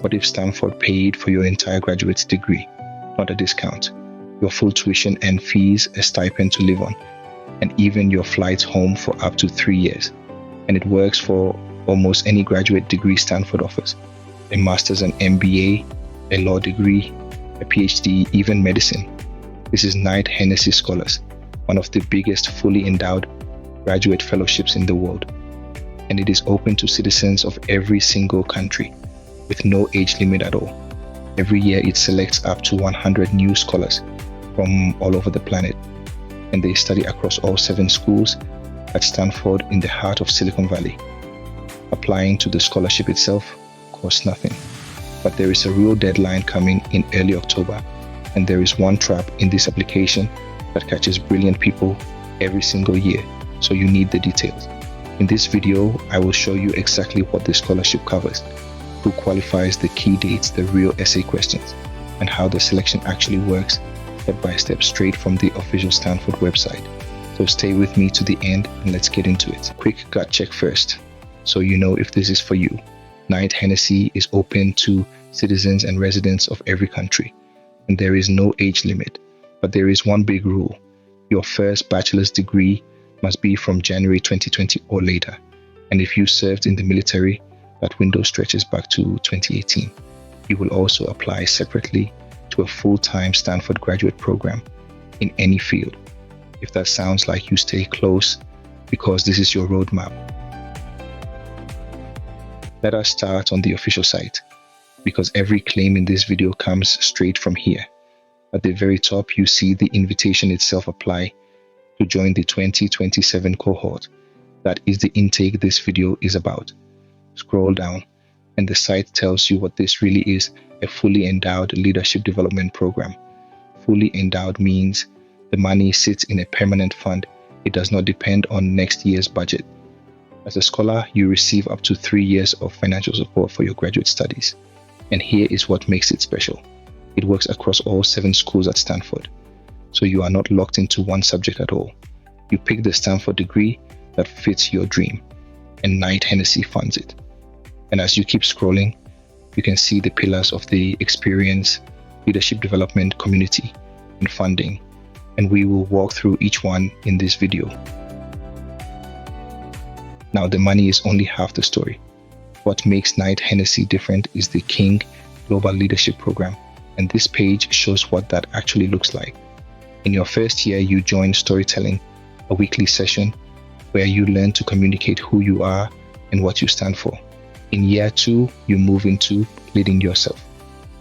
What if Stanford paid for your entire graduate degree? Not a discount. Your full tuition and fees, a stipend to live on, and even your flights home for up to 3 years. And it works for almost any graduate degree Stanford offers. A master's and MBA, a law degree, a PhD, even medicine. This is Knight-Hennessy Scholars, one of the biggest fully endowed graduate fellowships in the world. And it is open to citizens of every single country, with no age limit at all. Every year it selects up to 100 new scholars from all over the planet, and they study across all 7 schools at Stanford in the heart of Silicon Valley. Applying to the scholarship itself costs nothing, but there is a real deadline coming in early October, and there is one trap in this application that catches brilliant people every single year, so you need the details. In this video, I will show you exactly what the scholarship covers, who qualifies, the key dates, the real essay questions, and how the selection actually works step by step straight from the official Stanford website. So stay with me to the end and let's get into it. Quick gut check first, so you know if this is for you. Knight-Hennessy is open to citizens and residents of every country, and there is no age limit. But there is one big rule. Your first bachelor's degree must be from January 2020 or later. And if you served in the military, that window stretches back to 2018. You will also apply separately to a full-time Stanford graduate program in any field. If that sounds like you, stay close, because this is your roadmap. Let us start on the official site, because every claim in this video comes straight from here. At the very top, you see the invitation itself apply to join the 2027 cohort. That is the intake this video is about. Scroll down, and the site tells you what this really is: a fully endowed leadership development program. Fully endowed means the money sits in a permanent fund. It does not depend on next year's budget. As a scholar, you receive up to 3 years of financial support for your graduate studies. And here is what makes it special. It works across all 7 schools at Stanford. So you are not locked into one subject at all. You pick the Stanford degree that fits your dream, and Knight-Hennessy funds it. And as you keep scrolling, you can see the pillars of the experience, leadership development, community, and funding. And we will walk through each one in this video. Now, the money is only half the story. What makes Knight-Hennessy different is the King Global Leadership Program, and this page shows what that actually looks like. In your first year, you join storytelling, a weekly session where you learn to communicate who you are and what you stand for. In year 2, you move into leading yourself.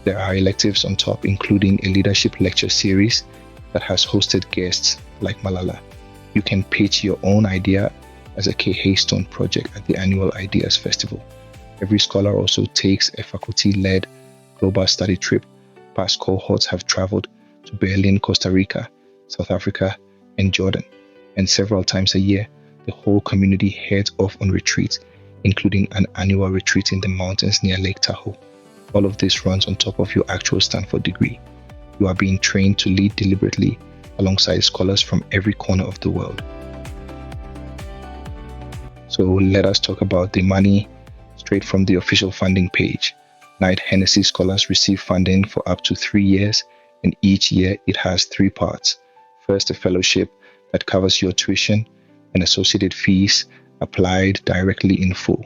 There are electives on top, including a leadership lecture series that has hosted guests like Malala. You can pitch your own idea as a K. Haystone project at the annual Ideas Festival. Every scholar also takes a faculty-led global study trip. Past cohorts have traveled to Berlin, Costa Rica, South Africa, and Jordan. And several times a year, the whole community heads off on retreats, including an annual retreat in the mountains near Lake Tahoe. All of this runs on top of your actual Stanford degree. You are being trained to lead deliberately alongside scholars from every corner of the world. So let us talk about the money straight from the official funding page. Knight-Hennessy Scholars receive funding for up to 3 years, and each year it has 3 parts. First, a fellowship that covers your tuition and associated fees applied directly in full.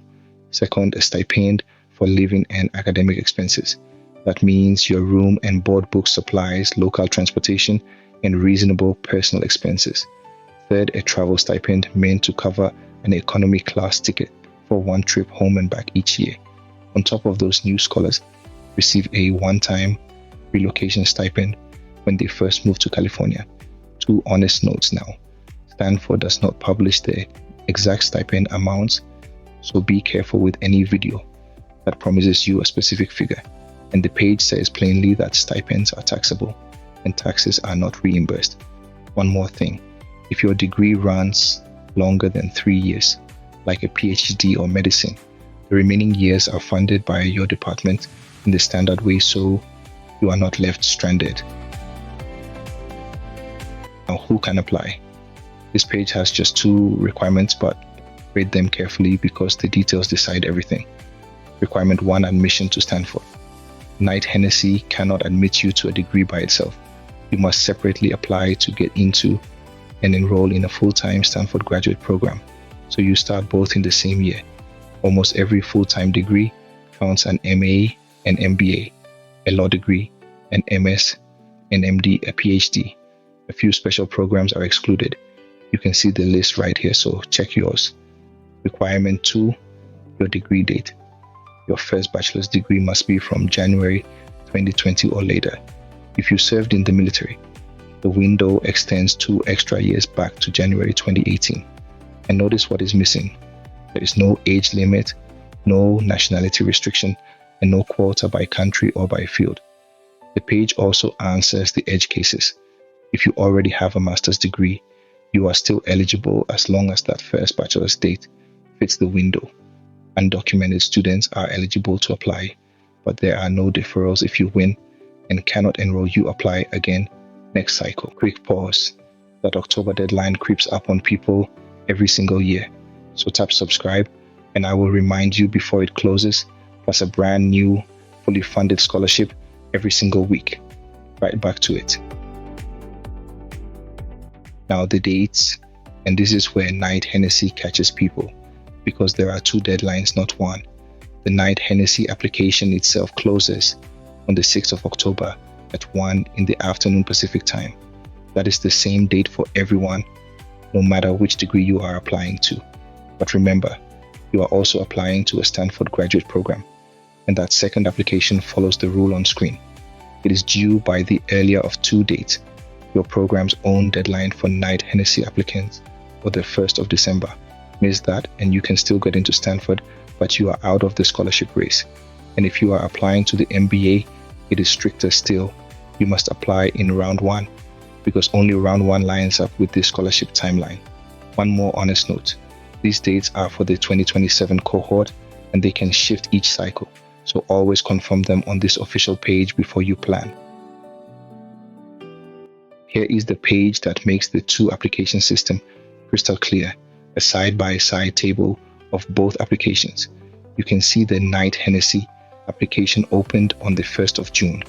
Second, a stipend for living and academic expenses. That means your room and board, book, supplies, local transportation, and reasonable personal expenses. Third, a travel stipend meant to cover an economy class ticket for one trip home and back each year. On top of those, new scholars receive a one-time relocation stipend when they first move to California. 2 honest notes now. Stanford does not publish the exact stipend amounts, so be careful with any video that promises you a specific figure. And the page says plainly that stipends are taxable and taxes are not reimbursed. One more thing, if your degree runs longer than 3 years, like a PhD or medicine, the remaining years are funded by your department in the standard way, so you are not left stranded. Now, who can apply? This page has just 2 requirements, but read them carefully because the details decide everything. Requirement 1, admission to Stanford. Knight-Hennessy cannot admit you to a degree by itself. You must separately apply to get into and enroll in a full-time Stanford graduate program. So you start both in the same year. Almost every full-time degree counts an MA, an MBA, a law degree, an MS, an MD, a PhD. A few special programs are excluded. You can see the list right here, so check yours. Requirement 2, your degree date. Your first bachelor's degree must be from January 2020 or later. If you served in the military, the window extends 2 extra years back to January 2018. And notice what is missing. There is no age limit, no nationality restriction, and no quota by country or by field. The page also answers the edge cases. If you already have a master's degree, you are still eligible as long as that first bachelor's date fits the window. Undocumented students are eligible to apply, but there are no deferrals if you win and cannot enroll. You apply again next cycle. Quick pause. That October deadline creeps up on people every single year. So tap subscribe and I will remind you before it closes, plus a brand new, fully funded scholarship every single week. Right back to it. Now the dates, and this is where Knight-Hennessy catches people, because there are 2 deadlines, not 1. The Knight-Hennessy application itself closes on the 6th of October at 1 in the afternoon Pacific time. That is the same date for everyone, no matter which degree you are applying to. But remember, you are also applying to a Stanford graduate program, and that second application follows the rule on screen. It is due by the earlier of 2 dates, your program's own deadline for Knight-Hennessy applicants, or the 1st of December. Miss that and you can still get into Stanford, but you are out of the scholarship race. And if you are applying to the MBA, it is stricter still. You must apply in round 1, because only round 1 lines up with this scholarship timeline. One more honest note. These dates are for the 2027 cohort and they can shift each cycle. So always confirm them on this official page before you plan. Here is the page that makes the 2 application system crystal clear, a side-by-side table of both applications. You can see the Knight-Hennessy application opened on the 1st of June.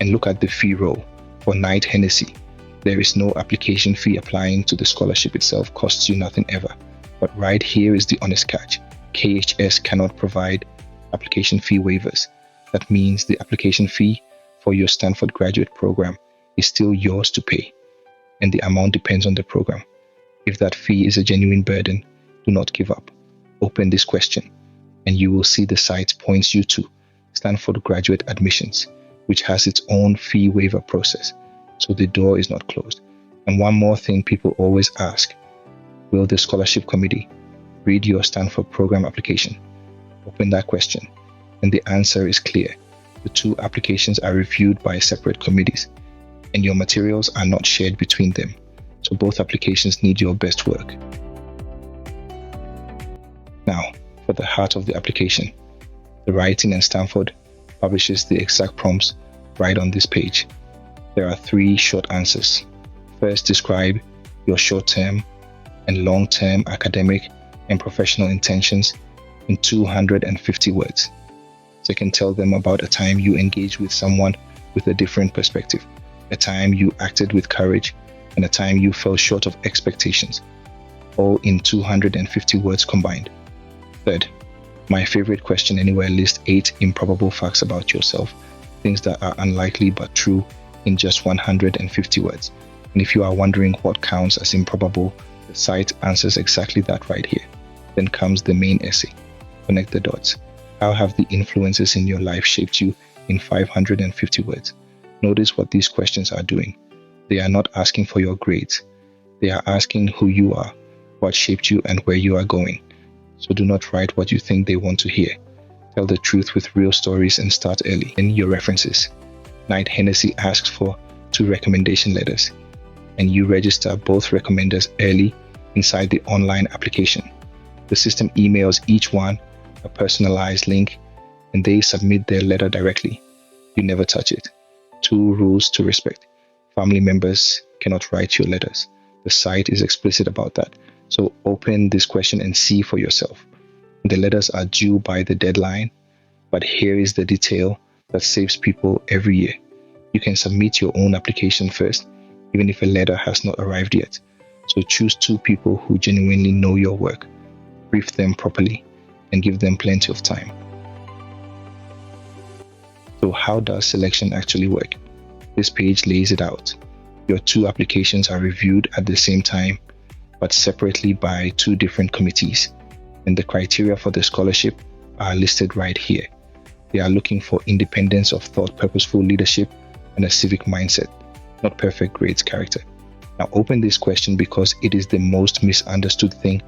And look at the fee roll. For Knight-Hennessy, there is no application fee. Applying to the scholarship itself costs you nothing ever. But right here is the honest catch. KHS cannot provide application fee waivers. That means the application fee for your Stanford graduate program is still yours to pay, and the amount depends on the program. If that fee is a genuine burden, do not give up. Open this question, and you will see the site points you to Stanford Graduate Admissions, which has its own fee waiver process, so the door is not closed. And one more thing people always ask, will the scholarship committee read your Stanford program application? Open that question, and the answer is clear. The 2 applications are reviewed by separate committees, and your materials are not shared between them. So both applications need your best work. Now, for the heart of the application, the writing, and Stanford publishes the exact prompts right on this page. There are 3 short answers. First, describe your short-term and long-term academic and professional intentions in 250 words. Second, tell them about a time you engaged with someone with a different perspective, a time you acted with courage, and a time you fell short of expectations, all in 250 words combined. Third, my favorite question anywhere, list 8 improbable facts about yourself, things that are unlikely but true, in just 150 words. And if you are wondering what counts as improbable, the site answers exactly that right here. Then comes the main essay. Connect the dots. How have the influences in your life shaped you in 550 words? Notice what these questions are doing. They are not asking for your grades. They are asking who you are, what shaped you, and where you are going. So do not write what you think they want to hear. Tell the truth with real stories and start early. In your references, Knight-Hennessy asks for 2 recommendation letters, and you register both recommenders early inside the online application. The system emails each one a personalized link, and they submit their letter directly. You never touch it. 2 rules to respect. Family members cannot write your letters. The site is explicit about that. So open this question and see for yourself. The letters are due by the deadline, but here is the detail that saves people every year. You can submit your own application first, even if a letter has not arrived yet. So choose 2 people who genuinely know your work, brief them properly, and give them plenty of time. So how does selection actually work? This page lays it out. Your 2 applications are reviewed at the same time, but separately by 2 different committees. And the criteria for the scholarship are listed right here. They are looking for independence of thought, purposeful leadership, and a civic mindset, not perfect grades character. Now open this question because it is the most misunderstood thing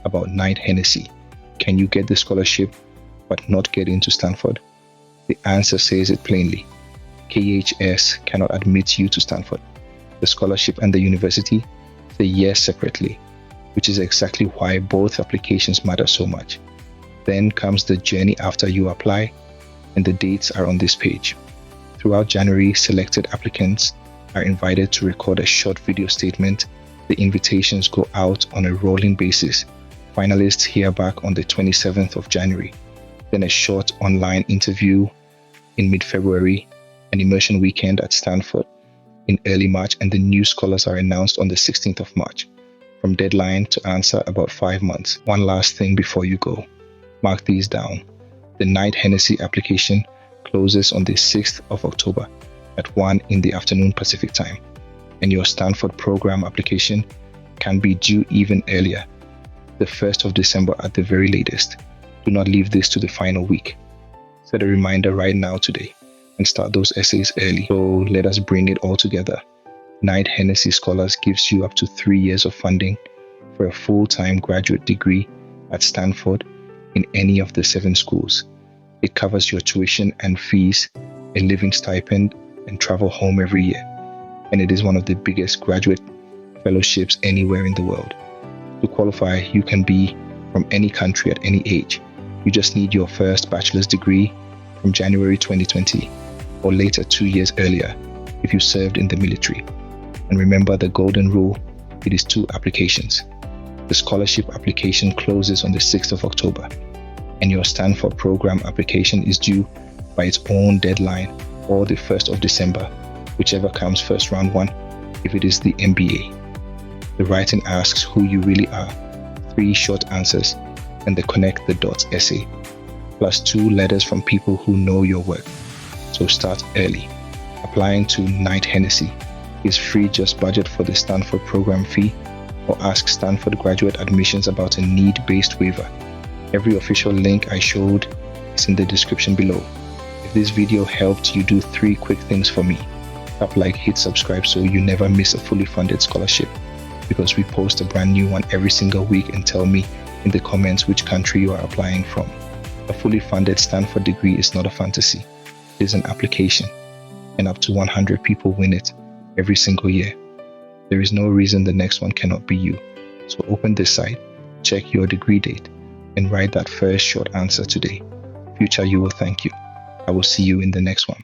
about Knight-Hennessy. Can you get the scholarship but not get into Stanford? The answer says it plainly. KHS cannot admit you to Stanford. The scholarship and the university say yes separately, which is exactly why both applications matter so much. Then comes the journey after you apply, and the dates are on this page. Throughout January, selected applicants are invited to record a short video statement. The invitations go out on a rolling basis. Finalists hear back on the 27th of January. Then a short online interview in mid-February, an immersion weekend at Stanford in early March, and the new scholars are announced on the 16th of March. From deadline to answer, about 5 months. One last thing before you go. Mark these down. The Knight-Hennessy application closes on the 6th of October at 1 in the afternoon Pacific time, and your Stanford program application can be due even earlier, the 1st of December at the very latest. Do not leave this to the final week. Set a reminder right now today and start those essays early. So let us bring it all together. Knight-Hennessy Scholars gives you up to 3 years of funding for a full-time graduate degree at Stanford in any of the 7 schools. It covers your tuition and fees, a living stipend, and travel home every year. And it is one of the biggest graduate fellowships anywhere in the world. To qualify, you can be from any country at any age. You just need your first bachelor's degree from January 2020 or later 2 years earlier if you served in the military. And remember the golden rule, it is 2 applications. The scholarship application closes on the 6th of October, and your Stanford program application is due by its own deadline or the 1st of December, whichever comes first, round 1, if it is the MBA. The writing asks who you really are, 3 short answers, and the connect the dots essay, plus 2 letters from people who know your work. So start early. Applying to Knight-Hennessy is free. Just budget for the Stanford program fee or ask Stanford graduate admissions about a need-based waiver. Every official link I showed is in the description below. If this video helped you, do 3 quick things for me. Tap like, hit subscribe so you never miss a fully funded scholarship, because we post a brand new one every single week, and tell me in the comments which country you are applying from. A fully funded Stanford degree is not a fantasy. It is an application, and up to 100 people win it every single year. There is no reason the next one cannot be you. So open this site, check your degree date, and write that first short answer today. Future you will thank you. I will see you in the next one.